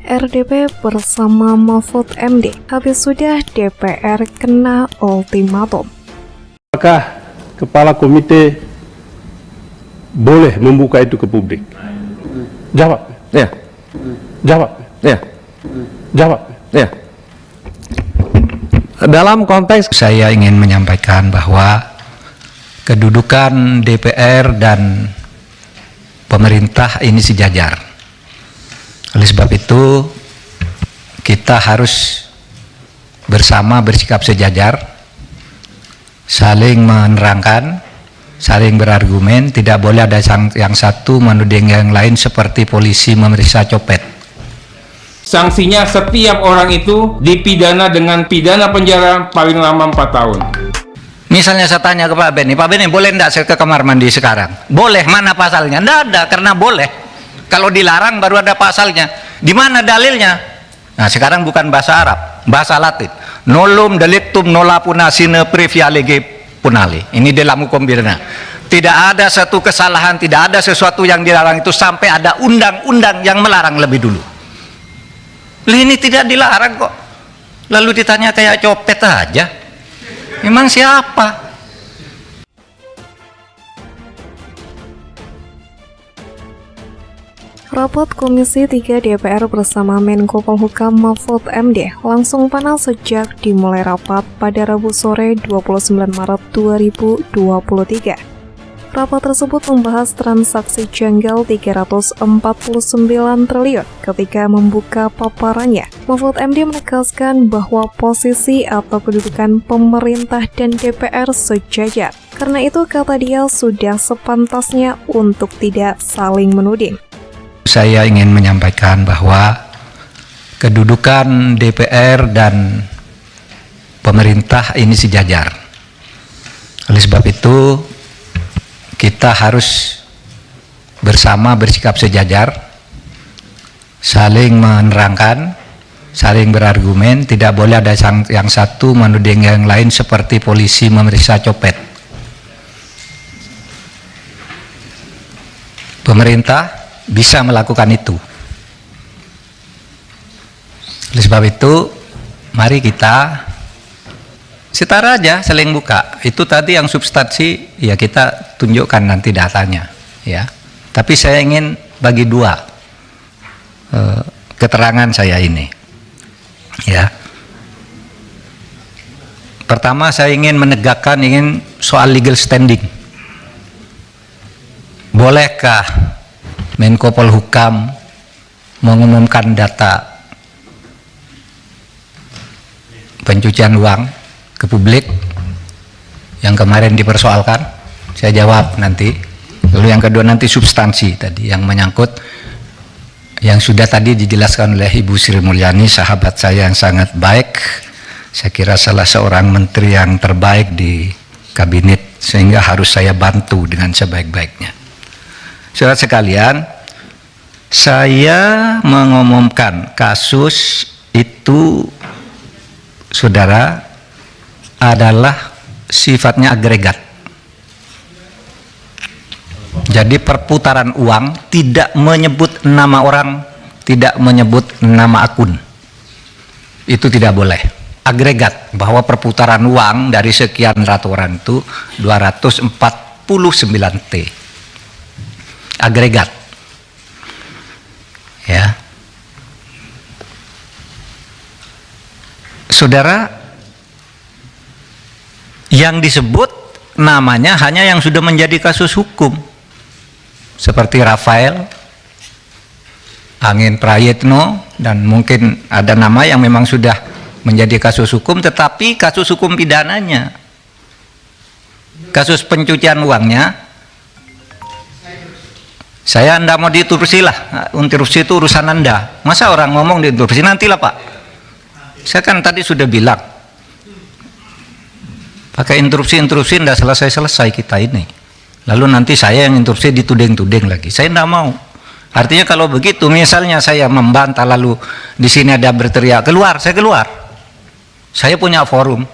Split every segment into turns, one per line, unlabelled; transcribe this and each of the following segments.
RDP bersama Mahfud MD, habis sudah DPR kena ultimatum.
Apakah kepala komite boleh membuka itu ke publik? Jawab.
Ya.
Jawab.
Ya.
Jawab.
Ya. Dalam konteks saya ingin menyampaikan bahwa kedudukan DPR dan pemerintah ini sejajar. Oleh sebab itu kita harus bersama bersikap sejajar, saling menerangkan, saling berargumen. Tidak boleh ada yang satu menuding yang lain seperti polisi memeriksa copet.
Sanksinya setiap orang itu dipidana dengan pidana penjara paling lama 4 tahun.
Misalnya saya tanya ke Pak Benny, boleh enggak saya ke kamar mandi sekarang? Boleh, mana pasalnya? Enggak ada, karena boleh. Kalau dilarang baru ada pasalnya. Di mana dalilnya? Nah, sekarang bukan bahasa Arab, bahasa Latin. Nolum delictum nola puna sine previa lege punale. Ini dalam hukum pidana. Tidak ada satu kesalahan, tidak ada sesuatu yang dilarang itu sampai ada undang-undang yang melarang lebih dulu. Ini tidak dilarang kok. Lalu ditanya kayak copet aja. Memang siapa?
Rapat Komisi 3 DPR bersama Menko Polhukam Mahfud MD langsung panas sejak dimulai rapat pada Rabu sore 29 Maret 2023. Rapat tersebut membahas transaksi janggal 349 triliun. Ketika membuka paparannya, Mahfud MD menegaskan bahwa posisi atau kedudukan pemerintah dan DPR sejajar. Karena itu, kata dia, sudah sepantasnya untuk tidak saling menuding.
Saya ingin menyampaikan bahwa kedudukan DPR dan pemerintah ini sejajar. Oleh sebab itu kita harus bersama bersikap sejajar, saling menerangkan, saling berargumen. Tidak boleh ada yang satu menuding yang lain seperti polisi memeriksa copet. Pemerintah bisa melakukan itu. Oleh sebab itu, mari kita setara aja, saling buka. Itu tadi yang substansi, ya kita tunjukkan nanti datanya, ya. Tapi saya ingin bagi dua keterangan saya ini, ya. Pertama, saya ingin menegakkan soal legal standing. Bolehkah Menko Polhukam mengumumkan data pencucian uang ke publik yang kemarin dipersoalkan? Saya jawab nanti. Lalu yang kedua nanti substansi tadi yang menyangkut yang sudah tadi dijelaskan oleh Ibu Sri Mulyani, sahabat saya yang sangat baik. Saya kira salah seorang menteri yang terbaik di kabinet, sehingga harus saya bantu dengan sebaik-baiknya. Saudara sekalian, saya mengumumkan kasus itu, saudara, adalah sifatnya agregat. Jadi perputaran uang tidak menyebut nama orang, tidak menyebut nama akun. Itu tidak boleh. Agregat, bahwa perputaran uang dari sekian ratus orang itu 249 T. Agregat, ya, saudara. Yang disebut namanya hanya yang sudah menjadi kasus hukum, seperti Rafael, Angin Prayitno, dan mungkin ada nama yang memang sudah menjadi kasus hukum, tetapi kasus hukum pidananya, kasus pencucian uangnya, saya Anda mau diinterupsi lah, interupsi itu urusan Anda. Masa orang ngomong diinterupsi? Nantilah Pak. Saya kan tadi sudah bilang, pakai interupsi tidak selesai-selesai kita ini. Lalu nanti saya yang interupsi dituding-tuding lagi. Saya tidak mau. Artinya kalau begitu, misalnya saya membantah lalu di sini ada berteriak, keluar, saya keluar. Saya punya forum.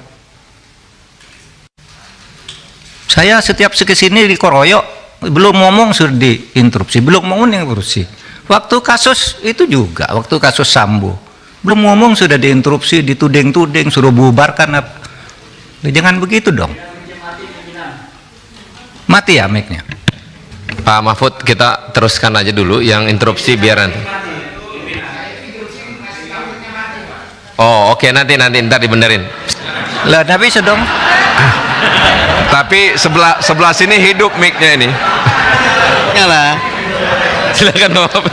Saya setiap kesini dikoroyok. Belum ngomong sudah diinterupsi, belum ngomong interupsi. Waktu kasus itu juga, waktu kasus Sambo, belum ngomong sudah diinterupsi, dituding-tuding, suruh bubarkan apa. Jangan begitu dong. Mati ya mic-nya.
Pak Mahfud, kita teruskan aja dulu yang interupsi biar nanti. Oh oke, nanti ntar dibenerin.
Lah tapi sedong.
Tapi sebelah sini hidup mic-nya ini.
Lah.
Silakan Pak.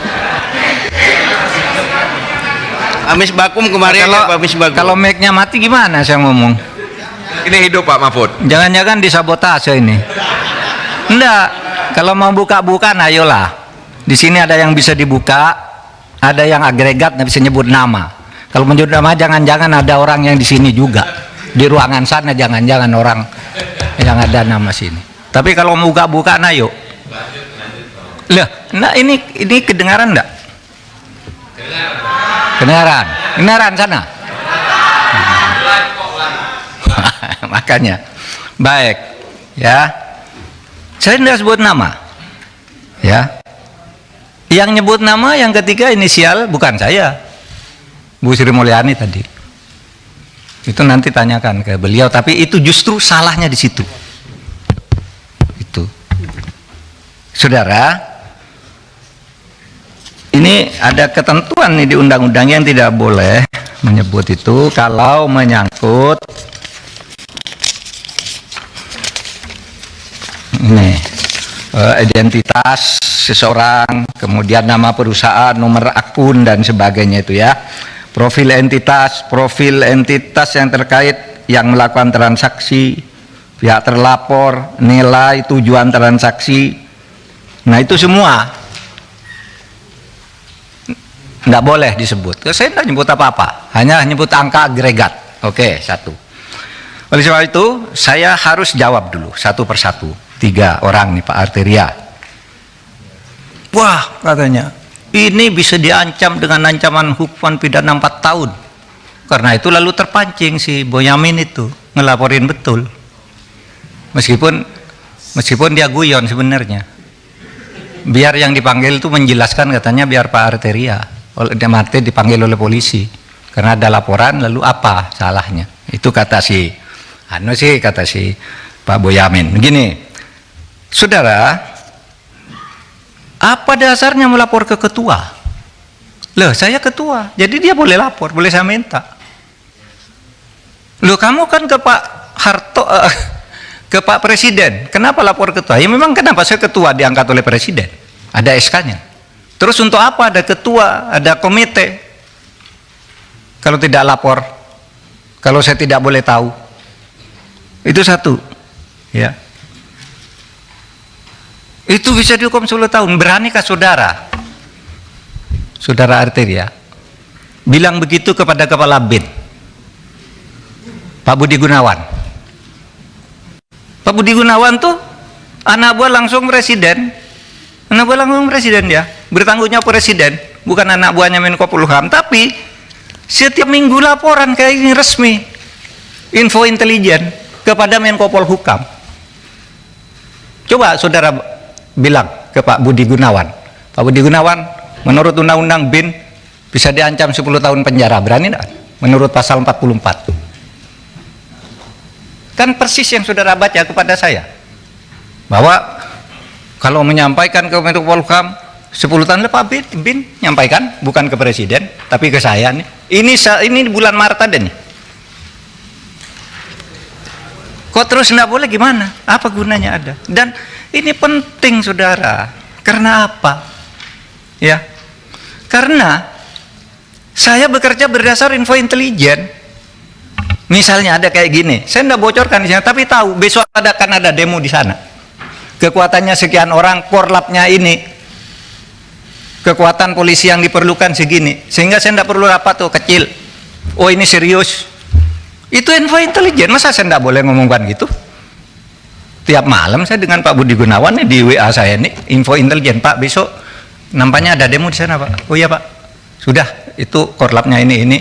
Amis Bakum kemarin
Kalau mic-nya mati gimana saya ngomong?
Ini hidup Pak Mahfud.
Jangan-jangan disabotase ini. Enggak, kalau mau buka-bukaan ayolah. Di sini ada yang bisa dibuka, ada yang agregat nggak bisa nyebut nama. Kalau menyebut nama jangan-jangan ada orang yang di sini juga. Di ruangan sana jangan-jangan orang yang ada nama sini. Tapi kalau mau buka-bukaan ayo. Lah, nah ini kedengaran enggak? Kedengaran sana. Makanya baik ya. Saya tidak sebut nama. Ya. Yang nyebut nama yang ketiga inisial bukan saya. Bu Sri Mulyani tadi. Itu nanti tanyakan ke beliau, tapi itu justru salahnya di situ. Itu. Saudara, ini ada ketentuan nih di undang-undang yang tidak boleh menyebut itu kalau menyangkut ini identitas seseorang, kemudian nama perusahaan, nomor akun dan sebagainya itu ya. Profil entitas yang terkait yang melakukan transaksi, pihak terlapor, nilai, tujuan transaksi. Nah itu semua nggak boleh disebut. Saya tidak nyebut apa-apa, hanya nyebut angka agregat. Oke, satu. Oleh sebab itu saya harus jawab dulu satu persatu. 3 orang nih Pak Arteria. Wah katanya ini bisa diancam dengan ancaman hukuman pidana 4 tahun. Karena itu lalu terpancing si Boyamin itu ngelaporin betul. Meskipun dia guyon sebenarnya. Biar yang dipanggil itu menjelaskan katanya biar Pak Arteria. Dia mati dipanggil oleh polisi karena ada laporan, lalu apa salahnya? Itu kata si Pak Boyamin. Begini, saudara, apa dasarnya melapor ke ketua? Loh, saya ketua, jadi dia boleh lapor, boleh saya minta. Loh, kamu kan ke Pak Harto, ke Pak Presiden, kenapa lapor ketua? Ya memang kenapa saya ketua diangkat oleh Presiden, ada SK-nya. Terus untuk apa ada ketua, ada komite? Kalau tidak lapor, kalau saya tidak boleh tahu, itu satu, ya. Itu bisa dihukum 10 tahun. Beranikah saudara Arteria bilang begitu kepada Kepala BIN, Pak Budi Gunawan? Pak Budi Gunawan tuh anak buah langsung presiden. Anak buah langsung presiden dia. Bertanggungnya presiden, bukan anak buahnya Menko Polhukam. Tapi setiap minggu laporan kayak ini resmi, info intelijen kepada Menko Polhukam. Coba saudara bilang ke Pak Budi Gunawan, Pak Budi Gunawan, menurut Undang-Undang BIN bisa diancam 10 tahun penjara, berani enggak? Menurut pasal 44. Kan persis yang saudara baca kepada saya, bahwa kalau menyampaikan ke Menko Polhukam 10 tahun lepas BIN nyampaikan, bukan ke presiden tapi ke saya nih. Ini bulan Maret ada nih. Kok terus enggak boleh gimana? Apa gunanya ada? Dan ini penting saudara. Karena apa? Ya. Karena saya bekerja berdasar info intelijen. Misalnya ada kayak gini, saya enggak bocorkan di sana, tapi tahu besok akan ada demo di sana. Kekuatannya sekian orang, korlapnya ini. Kekuatan polisi yang diperlukan segini, sehingga saya enggak perlu rapat tuh kecil. Oh ini serius. Itu info intelijen, masa saya enggak boleh ngomongkan gitu? Tiap malam saya dengan Pak Budi Gunawan nih, di WA saya nih, info intelijen, Pak besok nampaknya ada demo di sana Pak. Oh iya Pak, sudah itu korlapnya ini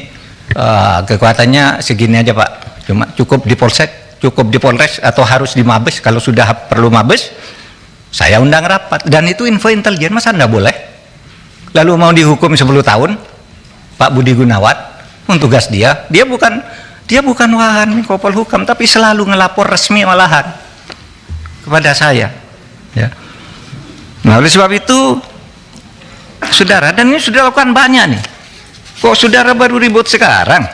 kekuatannya segini aja Pak. Cuma cukup di Polsek, cukup di Polres, atau harus di Mabes. Kalau sudah perlu Mabes, saya undang rapat. Dan itu info intelijen, masa enggak boleh? lalu mau dihukum 10 tahun, Pak Budi Gunawan, tugas dia bukan wahan Menko Polhukam, tapi selalu ngelapor resmi malahan kepada saya. Ya. Nah, oleh sebab itu, saudara, dan ini sudah lakukan banyak nih. Kok saudara baru ribut sekarang?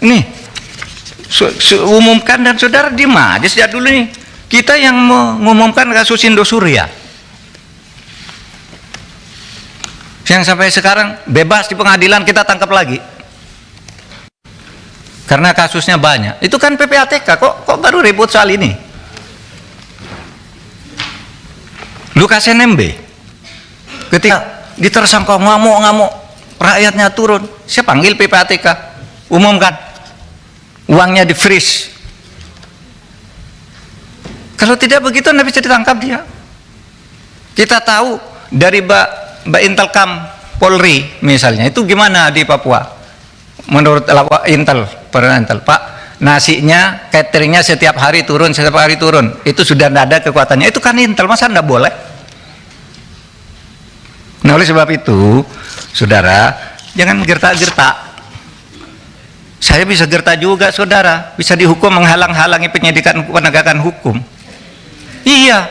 Nih, umumkan dan saudara diem aja sejak dulu nih. Kita yang mengumumkan kasus Indosuria, yang sampai sekarang bebas di pengadilan, kita tangkap lagi karena kasusnya banyak. Itu kan PPATK, kok baru ribut soal ini? Lukas NMB ketika ditersangka ngamuk, rakyatnya turun, saya panggil PPATK, umumkan, uangnya di freeze. Kalau tidak begitu Anda bisa ditangkap dia. Kita tahu dari Mbak Intelkam Polri misalnya, itu gimana di Papua menurut Intel, Pak, nasinya, cateringnya setiap hari turun, itu sudah tidak ada kekuatannya. Itu kan Intel, masa Anda boleh? Nah, oleh sebab itu, saudara, jangan gertak-gertak. Saya bisa gertak juga, saudara, bisa dihukum menghalang-halangi penyidikan penegakan hukum. Iya,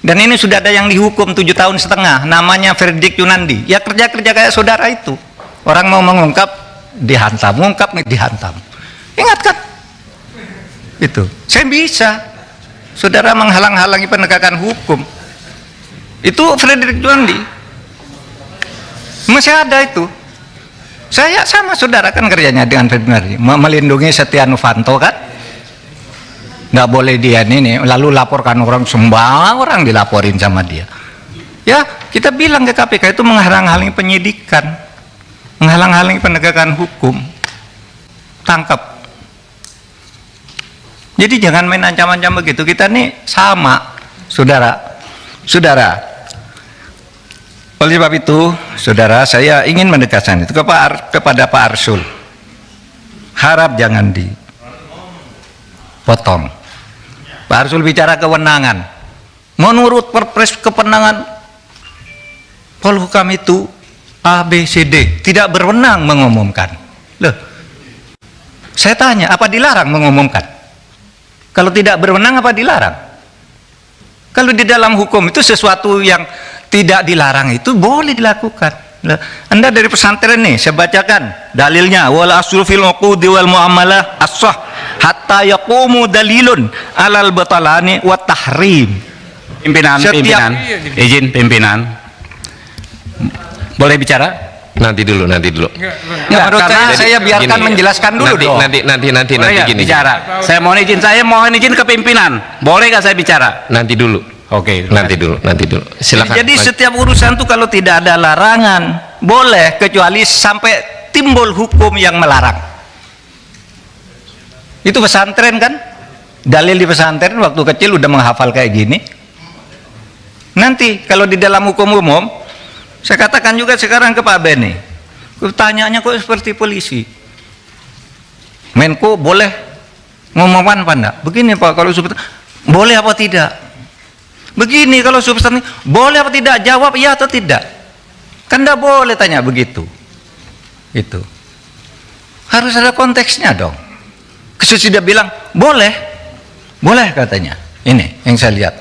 dan ini sudah ada yang dihukum 7,5 tahun, namanya Verdik Yunandi. Ya kerja-kerja kayak saudara itu. Orang mau mengungkap, dihantam, dihantam. Ingat kan? Itu. Saya bisa, saudara, menghalang-halangi penegakan hukum. Itu Verdik Yunandi. Masih ada itu. Saya sama saudara kan kerjanya dengan Verdik Yunandi, melindungi Setia Novanto kan? Nggak boleh dia ini, lalu laporkan orang, semua orang dilaporin sama dia. Ya, kita bilang ke KPK itu menghalang-halangi penyidikan, menghalang-halangi penegakan hukum. Tangkap. Jadi jangan main ancam-ancam begitu. Kita nih sama, saudara. Oleh sebab itu, saudara, saya ingin menegaskan itu kepada Pak Arsul. Harap jangan dipotong. Pak Arsul bicara kewenangan. Menurut Perpres kewenangan Polhukam itu A, B, C, D, tidak berwenang mengumumkan. Loh, saya tanya, apa dilarang mengumumkan? Kalau tidak berwenang, apa dilarang? Kalau di dalam hukum itu sesuatu yang tidak dilarang itu boleh dilakukan. Loh, Anda dari pesantren nih, saya bacakan dalilnya, wal aslu fil uqudi wal muamalah as-sah hatta yaqumu dalilun alal batalani wa tahrim.
Pimpinan, izin pimpinan, boleh bicara?
Nanti dulu.
Karena saya biarkan
gini,
menjelaskan dulu dong.
Nanti gini.
Bicara. Saya mohon izin ke pimpinan. Boleh nggak saya bicara?
Nanti dulu.
Oke.
Nanti dulu. Silakan.
Jadi setiap urusan tuh kalau tidak ada larangan boleh, kecuali sampai timbul hukum yang melarang. Itu pesantren kan? Dalil di pesantren waktu kecil udah menghafal kayak gini. Nanti kalau di dalam hukum umum, saya katakan juga sekarang ke Pak Beni, pertanyaannya kok seperti polisi. Menko boleh ngomongkan apa enggak? Begini Pak, kalau boleh apa tidak? Begini kalau substansi, boleh apa tidak? Jawab iya atau tidak. Kan enggak boleh tanya begitu. Itu harus ada konteksnya dong. Sudah bilang boleh katanya. Ini yang saya lihat.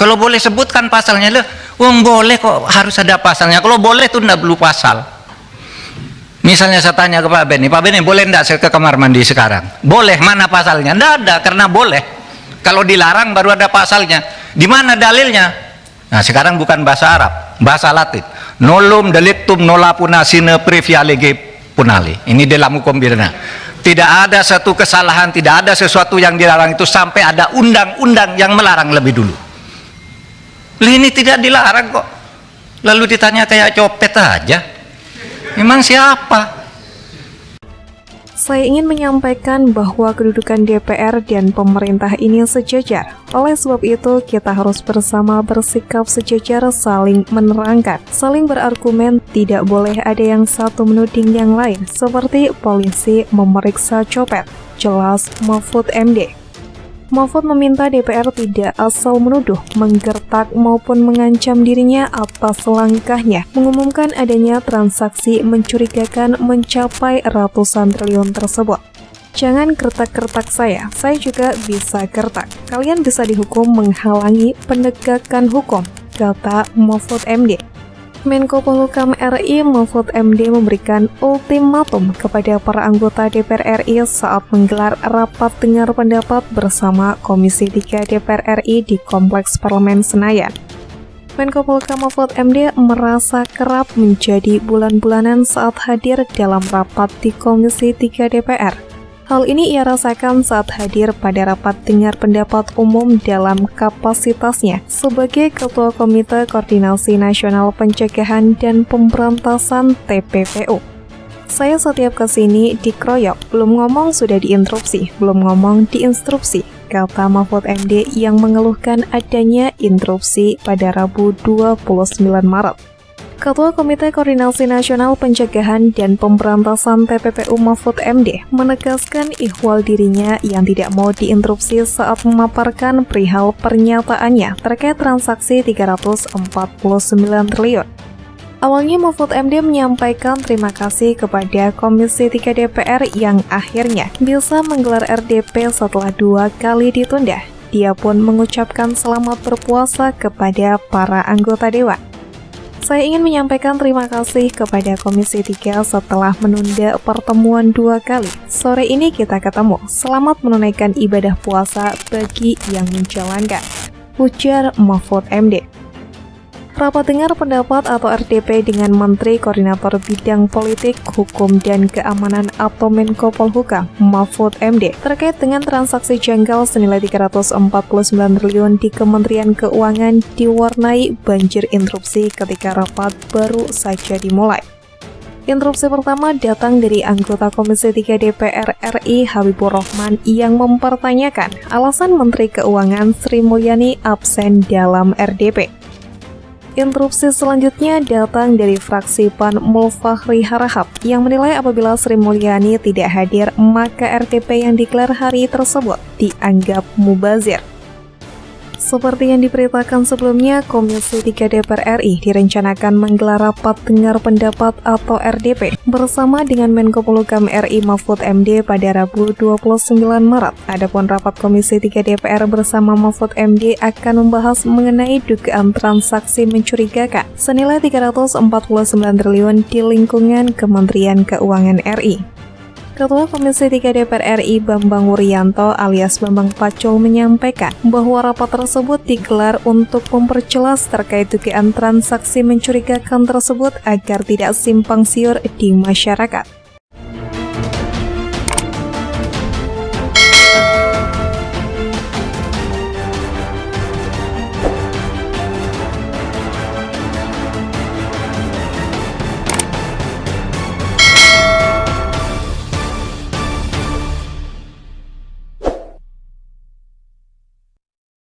Kalau boleh sebutkan pasalnya, boleh kok harus ada pasalnya. Kalau boleh itu enggak perlu pasal. Misalnya saya tanya ke Pak Beni, boleh enggak saya ke kamar mandi sekarang? Boleh, mana pasalnya? Enggak ada, karena boleh. Kalau dilarang baru ada pasalnya. Di mana dalilnya? Nah, sekarang bukan bahasa Arab, bahasa Latin. Nolum delictum nola puna sine previa lege punale. Ini dalam hukum pidana. Tidak ada satu kesalahan, tidak ada sesuatu yang dilarang itu sampai ada undang-undang yang melarang lebih dulu. Ini tidak dilarang kok. Lalu ditanya kayak copet aja. Memang siapa?
Saya ingin menyampaikan bahwa kedudukan DPR dan pemerintah ini sejajar. Oleh sebab itu, kita harus bersama bersikap sejajar, saling menerangkan, saling berargumen, tidak boleh ada yang satu menuding yang lain, seperti polisi memeriksa copet. Jelas Mahfud MD. Mahfud meminta DPR tidak asal menuduh, menggertak maupun mengancam dirinya atas langkahnya mengumumkan adanya transaksi mencurigakan mencapai ratusan triliun tersebut. Jangan gertak-gertak saya juga bisa gertak. Kalian bisa dihukum menghalangi penegakan hukum, kata Mahfud MD. Menko Polhukam RI Mahfud MD memberikan ultimatum kepada para anggota DPR RI saat menggelar rapat dengar pendapat bersama Komisi 3 DPR RI di Kompleks Parlemen Senayan. Menko Polhukam Mahfud MD merasa kerap menjadi bulan-bulanan saat hadir dalam rapat di Komisi 3 DPR. Hal ini ia rasakan saat hadir pada rapat dengar pendapat umum dalam kapasitasnya sebagai Ketua Komite Koordinasi Nasional Pencegahan dan Pemberantasan TPPU. Saya setiap kesini dikeroyok, belum ngomong sudah diinterupsi, belum ngomong diinstruksi, kata Mahfud MD yang mengeluhkan adanya interupsi pada Rabu 29 Maret. Ketua Komite Koordinasi Nasional Pencegahan dan Pemberantasan TPPU Mahfud MD menegaskan ihwal dirinya yang tidak mau diinterupsi saat memaparkan perihal pernyataannya terkait transaksi 349 triliun. Awalnya Mahfud MD menyampaikan terima kasih kepada Komisi 3 DPR yang akhirnya bisa menggelar RDP setelah 2 kali ditunda. Dia pun mengucapkan selamat berpuasa kepada para anggota Dewan. Saya ingin menyampaikan terima kasih kepada Komisi 3 setelah menunda pertemuan 2 kali. Sore ini kita ketemu. Selamat menunaikan ibadah puasa bagi yang menjalankan, ujar Mahfud MD. Rapat dengar pendapat atau RDP dengan Menteri Koordinator Bidang Politik, Hukum, dan Keamanan atau Menko Polhukam Mahfud MD terkait dengan transaksi janggal senilai 349 triliun di Kementerian Keuangan diwarnai banjir interupsi ketika rapat baru saja dimulai. Interupsi pertama datang dari anggota Komisi 3 DPR RI Habibur Rahman yang mempertanyakan alasan Menteri Keuangan Sri Mulyani absen dalam RDP. Interupsi selanjutnya datang dari fraksi PAN Mulfahri Harahap yang menilai apabila Sri Mulyani tidak hadir, maka RDP yang digelar hari tersebut dianggap mubazir. Seperti yang diberitakan sebelumnya, Komisi 3 DPR RI direncanakan menggelar rapat dengar pendapat atau RDP bersama dengan Menko Polhukam RI Mahfud MD pada Rabu 29 Maret. Adapun rapat Komisi 3 DPR bersama Mahfud MD akan membahas mengenai dugaan transaksi mencurigakan senilai 349 triliun di lingkungan Kementerian Keuangan RI. Ketua Komisi 3 DPR RI Bambang Wuryanto alias Bambang Pacul menyampaikan bahwa rapat tersebut digelar untuk memperjelas terkait dugaan transaksi mencurigakan tersebut agar tidak simpang siur di masyarakat.